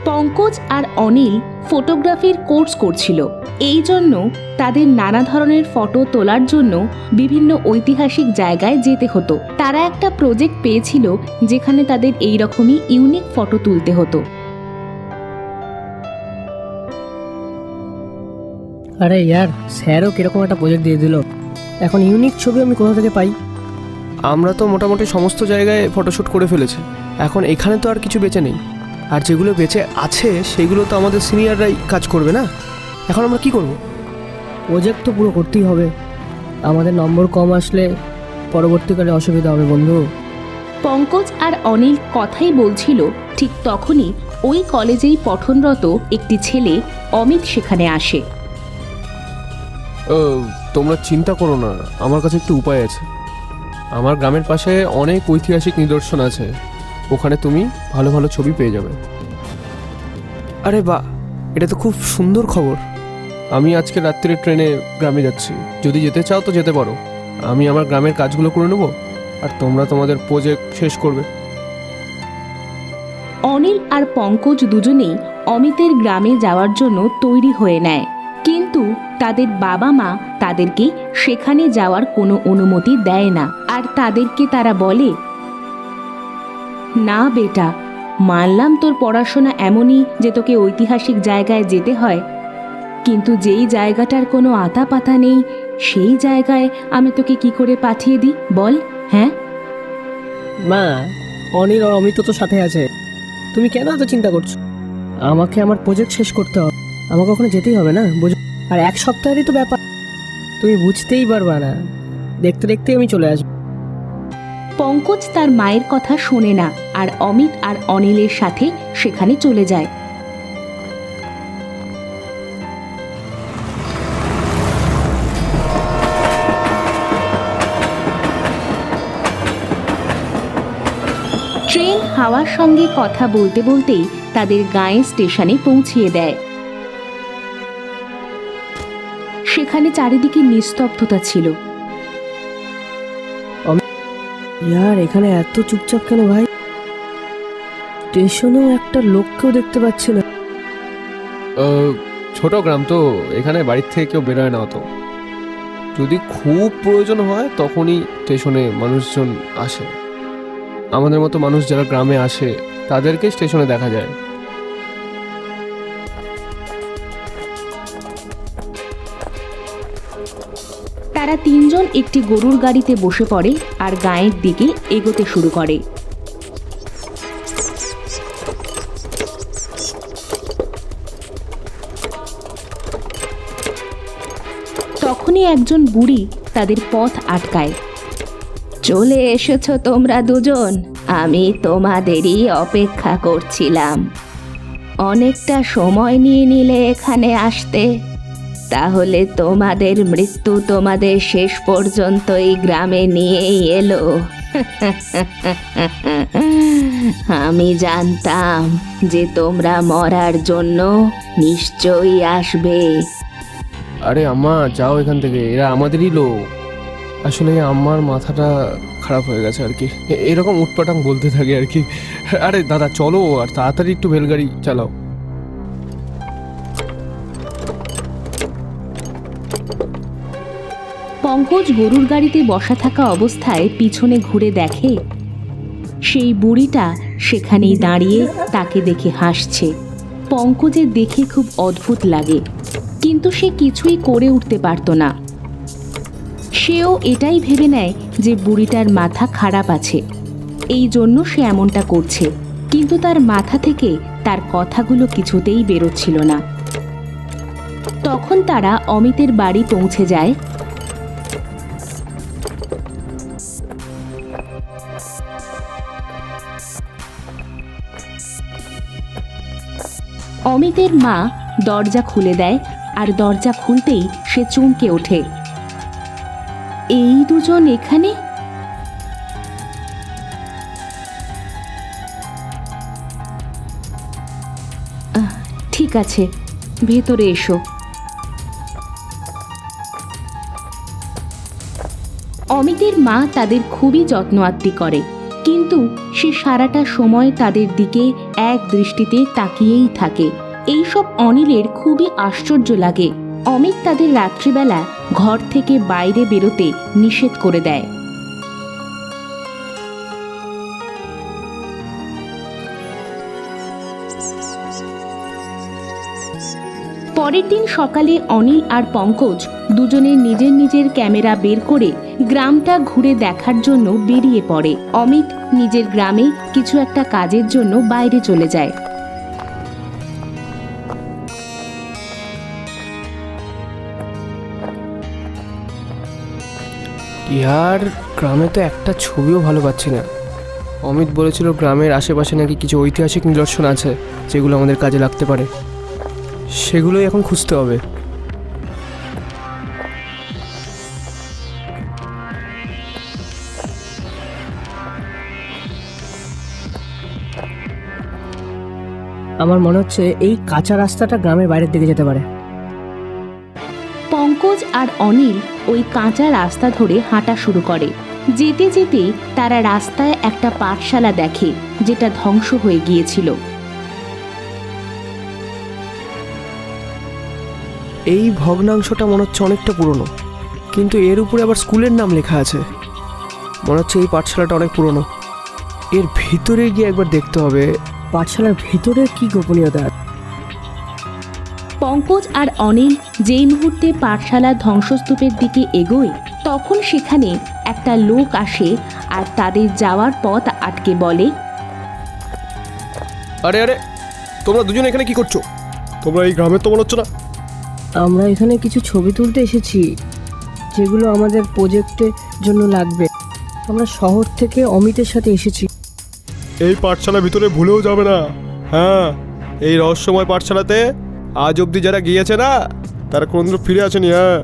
পঙ্কজ আর অনিল ফটোগ্রাফির কোর্স করছিল। এই জন্য তাদের নানা ধরনের ফটো তোলার জন্য বিভিন্ন ঐতিহাসিক জায়গায় যেতে হতো। তারা একটা প্রজেক্ট পেয়েছিল যেখানে তাদের এই রকমই ইউনিক ফটো তুলতে হতো। আরে ইয়ার, স্যারও কিরকম একটা প্রজেক্ট দিয়ে দিল। এখন ইউনিক ছবি আমি কোথা থেকে পাই? আমরা তো মোটামুটি সমস্ত জায়গায় ফটোশ্যুট করে ফেলেছি, এখন এখানে তো আর কিছু বেঁচে নেই। আর যেগুলো বেঁচে আছে সেগুলো তো আমাদের সিনিয়ররাই কাজ করবে না। এখন আমরা কি করব? প্রজেক্ট তো পুরো করতেই হবে। আমাদের নম্বর কম আসলে পরবর্তীকালে অসুবিধা হবে বন্ধু। পঙ্কজ আর অনিল কথাই বলছিল, ঠিক তখনই ওই কলেজেই পঠনরত একটি ছেলে অমিত সেখানে আসে। তোমরা চিন্তা করো না, আমার কাছে একটু উপায় আছে। আমার গ্রামের পাশে অনেক ঐতিহাসিক নিদর্শন আছে, ওখানে তুমি ভালো ভালো ছবি পেয়ে যাবে। আরে বাহ, এটা তো খুব সুন্দর খবর। আমি আজকে রাত্রে ট্রেনে গ্রামে যাচ্ছি, যদি যেতে চাও তো যেতে পারো। আমি আমার গ্রামের কাজগুলো করে নেব আর তোমরা তোমাদের প্রজেক্ট শেষ করবে। অনিল আর পঙ্কজ দুজনেই অমিতের গ্রামে যাওয়ার জন্য তৈরি হয়ে নেয়, কিন্তু তাদের বাবা মা তাদেরকে সেখানে যাওয়ার কোনো অনুমতি দেয় না। আর তাদেরকে তারা বলে, না বেটা, মানলাম তোর পড়াশোনা এমনই যে তোকে ঐতিহাসিক জায়গায় যেতে হয়, কিন্তু যেই জায়গাটার কোনো আতা পাতা নেই সেই জায়গায় আমি তোকে কি করে পাঠিয়ে দিই বল? হ্যাঁ মা, অনিল আর অমিত তো সাথে আছে, তুমি কেন এত চিন্তা করছো? আমাকে আমার প্রজেক্ট শেষ করতে হবে, আমাকে ওখানে যেতেই হবে না, বুঝো? আর এক সপ্তাহেরই তো ব্যাপার, তুমি বুঝতেই পারবা না, দেখতে দেখতে আমি চলে আসবো। পঙ্কজ তার মায়ের কথা শোনে না আর অমিত আর অনিলের সাথে সেখানে চলে যায়। ট্রেন হাওয়ার সঙ্গে কথা বলতে বলতেই তাদের গাঁয়ের স্টেশনে পৌঁছিয়ে দেয়। সেখানে চারিদিকে নিস্তব্ধতা ছিল। ইয়ার, এখানে এত চুপচাপ কেন ভাই? স্টেশনেও একটা লোককেও দেখতে পাচ্ছি না। ছোট গ্রাম তো, এখানে বাড়ির থেকে কেউ বেরোয় না অত। যদি খুব প্রয়োজন হয় তখনই স্টেশনে মানুষজন আসে। আমাদের মতো মানুষ যারা গ্রামে আসে তাদেরকে স্টেশনে দেখা যায়। তারা তিনজন একটি গরুর গাড়িতে বসে পড়ে আর গাঁয়ের দিকে এগোতে শুরু করে। তখনই একজন বুড়ি তাদের পথ আটকায়। চলে এসেছো তোমরা দুজন, আমি তোমাদেরই অপেক্ষা করছিলাম। অনেকটা সময় নিয়ে নিলে এখানে আসতে, তাহলে তোমাদের মৃত্যু তোমাদের শেষ পর্যন্ত এই গ্রামে নিয়েই এলো। আমি জানতাম যে তোমরা মরার জন্য নিশ্চয়ই আসবে। আরে আম্মা, যাও এখান থেকে, এরা আমাদেরই লোক। আসলে আমার মাথাটা খারাপ হয়ে গেছে আর কি, এরকম উটপাটাং বলতে থাকে আর কি। আরে দাদা চলো, আর তাড়াতাড়ি একটু রেলগাড়ি চালাও। পঙ্কজ গরুর গাড়িতে বসা থাকা অবস্থায় পিছনে ঘুরে দেখে সেই বুড়িটা সেখানেই দাঁড়িয়ে তাকে দেখে হাসছে। পঙ্কজের দেখে খুব অদ্ভুত লাগে, কিন্তু সে কিছুই করে উঠতে পারত না। সেও এটাই ভেবে নেয় যে বুড়িটার মাথা খারাপ আছে, এই জন্য সে এমনটা করছে, কিন্তু তার মাথা থেকে তার কথাগুলো কিছুতেই বেরোচ্ছিল না। তখন তারা অমিতের বাড়ি পৌঁছে যায়। অমিতের মা দরজা খুলে দেয় আর দরজা খুলতেই সে চমকে ওঠে। এই দুজন এখানে? ঠিক আছে, ভেতরে এসো। অমিতের মা তাদের খুবই যত্ন আত্তি করে, কিন্তু সে সারাটা সময় তাদের দিকে এক দৃষ্টিতে তাকিয়েই থাকে। এইসব অনিলের খুবই আশ্চর্য লাগে। অমিত তাদের রাত্রিবেলা ঘর থেকে বাইরে বেরোতে নিষেধ করে দেয়। পরের দিন সকালে অনিল আর পঙ্কজ দুজনে নিজের নিজের ক্যামেরা বের করে গ্রামটা ঘুরে দেখার জন্য বেরিয়ে পড়ে। অমিত নিজের গ্রামে কিছু একটা কাজের জন্য বাইরে চলে যায়। ইয়ার, গ্রামে তো একটা ছবিও ভালো পাচ্ছি না। অমিত বলেছিল গ্রামের আশেপাশে নাকি কিছু ঐতিহাসিক নিদর্শন আছে যেগুলো আমাদের কাজে লাগতে পারে। সেগুলোই এখন খুঁজতে হবে। আমার মনে হচ্ছে এই কাঁচা রাস্তাটা গ্রামের বাইরের দিকে যেতে পারে। পঙ্কজ আর অনিল ওই কাঁচা রাস্তা ধরে হাঁটা শুরু করে। যেতে যেতে তারা রাস্তায় একটা পাঠশালা দেখে যেটা ধ্বংস হয়ে গিয়েছিল। এই ভগ্নাংশটা মনে হচ্ছে অনেকটা পুরনো, কিন্তু এর উপরে আবার স্কুলের নাম লেখা আছে। মনে হচ্ছে এই পাঠশালাটা অনেক পুরনো। এর ভিতরে গিয়ে একবার দেখতে হবে। পাঠশালার ভিতরে কি গোপনীয়তা আছে? পঙ্কজ আর অনিল যেই মুহূর্তে পাঠশালা ধ্বংসস্তূপের দিকে এগোয় তখন সেখানে একটা লোক আসে আর তাদের যাওয়ার পথ আটকে বলে, আরে আরে, তোমরা দুজন এখানে কি করছো? তোমরা এই গ্রামে তো মনে হচ্ছে না। আমরা এখানে কিছু ছবি তুলতে এসেছি যেগুলো আমাদের প্রজেক্টের জন্য লাগবে। আমরা শহর থেকে অমিতের সাথে এসেছি। এই পাঠশালার ভিতরে ভুলেও যাবে না। হ্যাঁ, এই রহস্যময় পাঠশালাতে আজ অবধি যারা গিয়েছে না তারা কোনোদিনও ফিরে আসেনি। হ্যাঁ,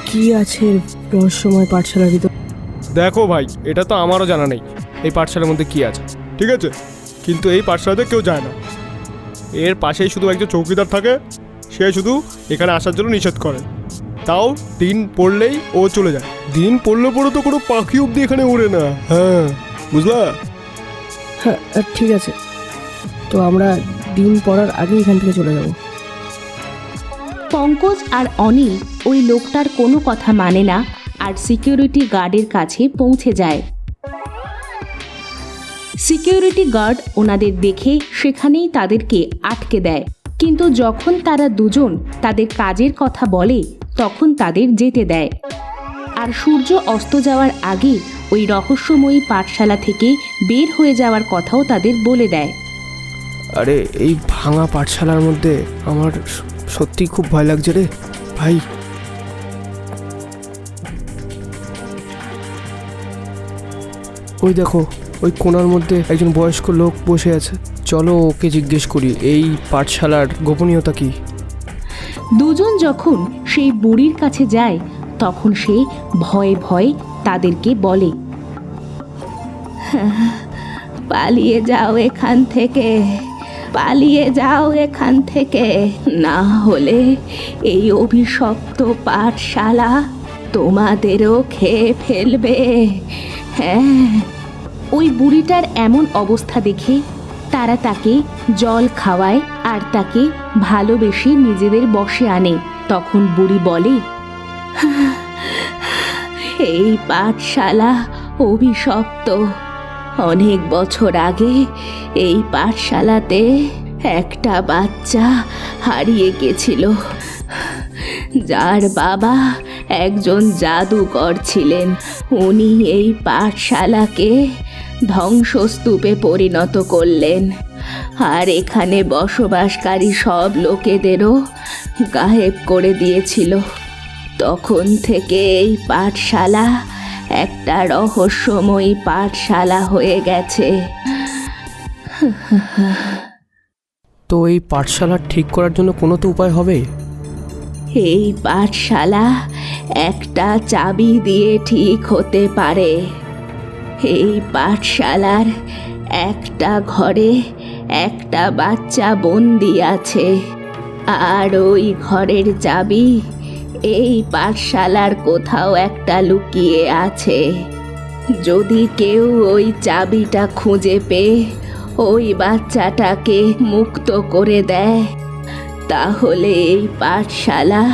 কি আছে রহস্যময় পাঠশালার ভিতর? দেখো ভাই, এটা তো আমারও জানা নেই এই পাঠশালার মধ্যে কি আছে, ঠিক আছে? কিন্তু এই পাঠশালাতে কেউ যায় না। এর পাশেই শুধু একজন চৌকিদার থাকে, সে শুধু এখানে আসার জন্য নিষেধ করে। তাও দিন পড়লেই ও চলে যায়। দিন পড়লে পরে তো কোনো পাখি অবধি এখানে উড়ে না। হ্যাঁ, বুঝলা? হ্যাঁ, ঠিক আছে, তো আমরা দিন পড়ার আগে এখান থেকে চলে যাব। পঙ্কজ আর অনিল ওই লোকটার কোনো কথা মানে না আর সিকিউরিটি গার্ডের কাছে পৌঁছে যায়। সিকিউরিটি গার্ড ওনাদের দেখে সেখানেই তাদেরকে আটকে দেয়, কিন্তু যখন তারা দুজন তাদের কাজের কথা বলে তখন তাদের যেতে দেয়। আর সূর্য অস্ত যাওয়ার আগে ওই রহস্যময়ী পাঠশালা থেকে বের হয়ে যাওয়ার কথাও তাদের বলে দেয়। আরে, এই ভাঙা পাঠশালার মধ্যে আমার সত্যি খুব ভয় লাগছে রে ভাই। ওই দেখো, ওই কোণার মধ্যে একজন বয়স্ক লোক বসে আছে। চলো ওকে জিজ্ঞেস করি এই পাঠশালার গোপনীয়তা কি। দুজন যখন সেই বুড়ির কাছে যায় তখন সে ভয়ে ভয়ে তাদেরকে বলে, পালিয়ে যাও এখান থেকে, পালিয়ে যাও এখান থেকে, না হলে এই অভিশপ্ত পাঠশালা তোমাদেরও খেয়ে ফেলবে। হ্যাঁ। ওই বুড়িটার এমন অবস্থা দেখে তারা তাকে জল খাওয়ায় আর তাকে ভালোবেসে নিজেদের বশে আনে। তখন বুড়ি বলে, এই পাঠশালা অভিশপ্ত। অনেক বছর আগে এই পাঠশালাতে একটা বাচ্চা হারিয়ে গেছিল, যার বাবা একজন জাদুকর ছিলেন। উনি এই পাঠশালাকে ধ্বংসস্তূপে পরিণত করলেন আর এখানে বসবাসকারী সব লোকেদেরও গায়েব করে দিয়েছিল। তখন থেকে এই পাঠশালা একটা রহস্যময়ী পাঠশালা হয়ে গেছে। তো এই পাঠশালা ঠিক করার জন্য কোনো তো উপায় হবে? এই পাঠশালা একটা চাবি দিয়ে ঠিক হতে পারে। এই পাঠশালার একটা ঘরে একটা বাচ্চা বন্দি আছে, আর ওই ঘরের চাবি এই পাঠশালার কোথাও একটা লুকিয়ে আছে। যদি কেউ ওই চাবিটা খুঁজে পেয়ে ওই বাচ্চাটাকে মুক্ত করে দেয় তাহলে এই পাঠশালা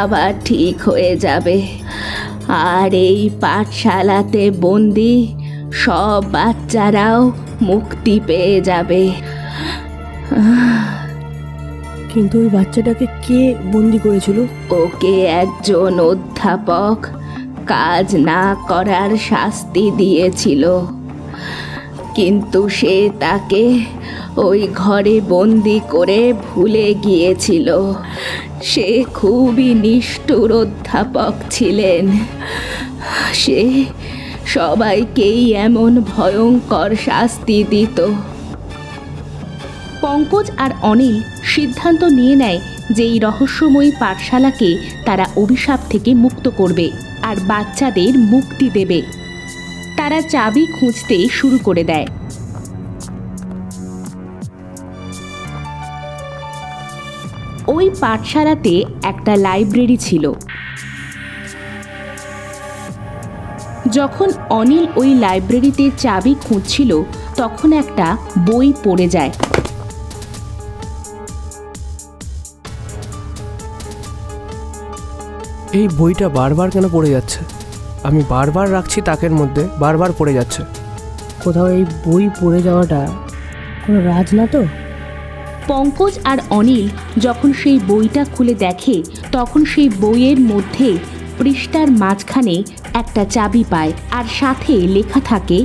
আবার ঠিক হয়ে যাবে, আর এই পাঠশালাতে বন্দি সব বাচ্চারাও মুক্তি পেয়ে যাবে। কিন্তু ওই বাচ্চাটাকে কে বন্দি করেছিল? ওকে একজন অধ্যাপক কাজ না করার শাস্তি দিয়েছিল, কিন্তু সে তাকে ওই ঘরে বন্দি করে ভুলে গিয়েছিল। সে খুবই নিষ্ঠুর অধ্যাপক ছিলেন। সে সবাইকেই এমন ভয়ঙ্কর শাস্তি দিত। পঙ্কজ আর অনিল সিদ্ধান্ত নিয়ে নেয় যে এই রহস্যময়ী পাঠশালাকে তারা অভিশাপ থেকে মুক্ত করবে আর বাচ্চাদের মুক্তি দেবে। তারা চাবি খুঁজতে শুরু করে দেয়। ওই পাঠশালাতে একটা লাইব্রেরি ছিল। যখন অনিল ওই লাইব্রেরিতে চাবি খুঁজছিল তখন একটা বই পড়ে যায়। এই বইটা বারবার কেন পড়ে যাচ্ছে? আমি বারবার রাখছি তাকের মধ্যে, বারবার পড়ে যাচ্ছে। কোথাও এই বই পড়ে যাওয়াটা কোনো রাজ না তো? পঙ্কজ আর অনিল যখন সেই বইটা খুলে দেখে তখন সেই বইয়ের মধ্যে পৃষ্ঠার মাঝখানে একটা চাবি পায়, আর সাথে লেখা থাকে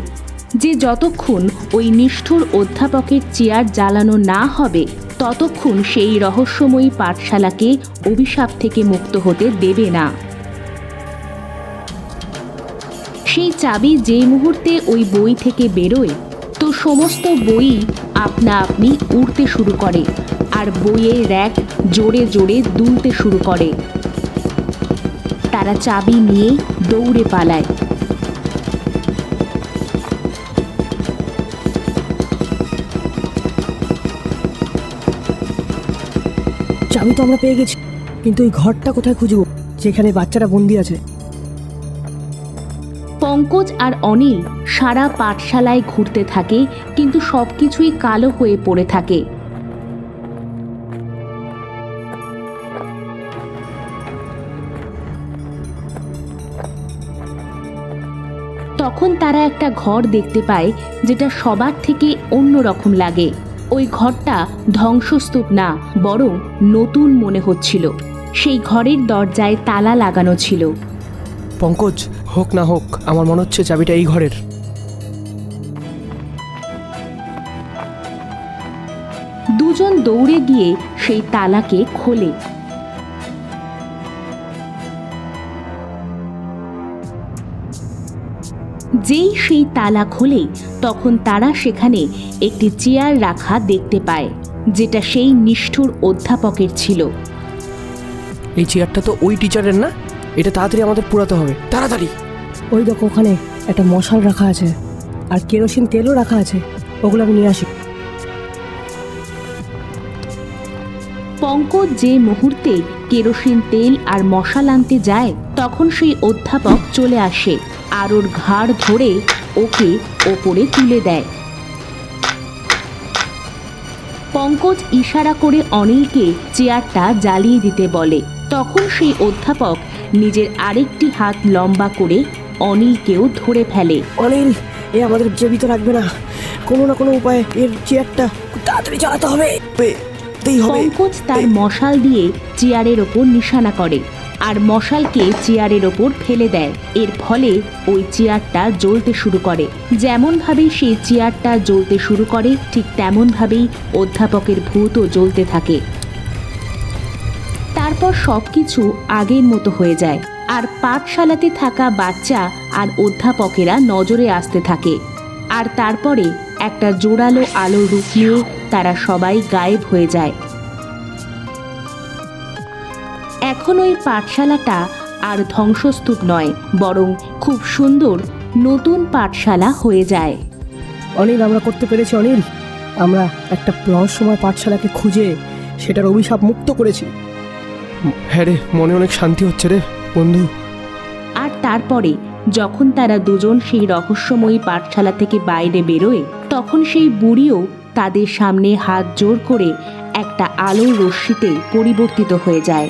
যে যতক্ষণ ওই নিষ্ঠুর অধ্যাপকের চেয়ার জ্বালানো না হবে ততক্ষণ সেই রহস্যময়ী পাঠশালাকে অভিশাপ থেকে মুক্ত হতে দেবে না। সেই চাবি যে মুহূর্তে ওই বই থেকে বেরোয় তো সমস্ত বই আপনা আপনি উড়তে শুরু করে আর বইয়ের র্যাক জোরে জোরে দুলতে শুরু করে। তারা চাবি নিয়ে দৌড়ে পালায়। চাবি তো আমরা পেয়ে গেছি, কিন্তু এই ঘরটা কোথায় খুঁজবো যেখানে বাচ্চারা বন্দি আছে? পঙ্কজ আর অনিল সারা পাঠশালায় ঘুরতে থাকে, কিন্তু সবকিছুই কালো হয়ে পড়ে থাকে। তখন তারা একটা ঘর দেখতে পায় যেটা সবার থেকে অন্যরকম লাগে। ওই ঘরটা ধ্বংসস্তূপ না, বরং নতুন মনে হচ্ছিল। সেই ঘরের দরজায় তালা লাগানো ছিল। পঙ্কজ, হোক না হোক আমার মনে হচ্ছে চাবিটা এই ঘরের। দুজন দৌড়ে গিয়ে সেই তালাকে খোলে। যেই সেই তালা খোলে তখন তারা সেখানে একটি চেয়ার রাখা দেখতে পায়, যেটা সেই নিষ্ঠুর অধ্যাপকের ছিল। এই চেয়ারটা তো ওই টিচারের না? এটা তাড়াতাড়ি আমাদের পুরাতে হবে, তাড়াতাড়ি। ওই দেখো ওখানে একটা মশাল রাখা আছে আর কেরোসিন তেলও রাখা আছে, ওগুলো আমি নিয়ে আসি। পঙ্কজ যে মুহূর্তে কেরোসিন তেল আর মশাল আনতে যায় তখন সেই অধ্যাপক চলে আসে আর ওর ঘাড় ধরে ওকে ওপরে তুলে দেয়। পঙ্কজ ইশারা করে অনিলকে চেয়ারটা জ্বালিয়ে দিতে বলে। তখন সেই অধ্যাপক নিজের আরেকটি হাত লম্বা করে অনিলকেও ধরে ফেলে। অনিল, এ আমাদের জীবিত রাখবে না, কোনো না কোনো উপায়ে এর চেয়ারটা তাড়াতাড়ি চালাতে হবে। পঙ্কজ তার মশাল দিয়ে চেয়ারের ওপর নিশানা করে আর মশালকে চেয়ারের ওপর ফেলে দেয়। এর ফলে ওই চেয়ারটা জ্বলতে শুরু করে। যেমনভাবে সেই চেয়ারটা জ্বলতে শুরু করে ঠিক তেমনভাবেই অধ্যাপকের ভূতও জ্বলতে থাকে। তারপর সবকিছু আগের মতো হয়ে যায় আর পাঠশালাতে থাকা বাচ্চা আর অধ্যাপকেরা নজরে আসতে থাকে। আর তারপরে একটা জোরালো আলোর রূপ নিয়ে তারা সবাই গায়েব হয়ে যায়। এখন ওই পাঠশালাটা আর ধ্বংসস্তূপ নয়, বরং খুব সুন্দর নতুন পাঠশালা হয়ে যায়। অনিল, আমরা করতে পেরেছি অনিল। আমরা একটা রহস্যময় পাঠশালাকে খুঁজে সেটার অভিশাপ মুক্ত করেছি। হ্যাঁ রে, মনে অনেক শান্তি হচ্ছে রে বন্ধু। আর তারপরে যখন তারা দুজন সেই রহস্যময়ী পাঠশালা থেকে বাইরে বেরোয়, তখন সেই বুড়িও তাদের সামনে হাত জোড় করে একটা আলোর রশ্মিতে পরিবর্তিত হয়ে যায়।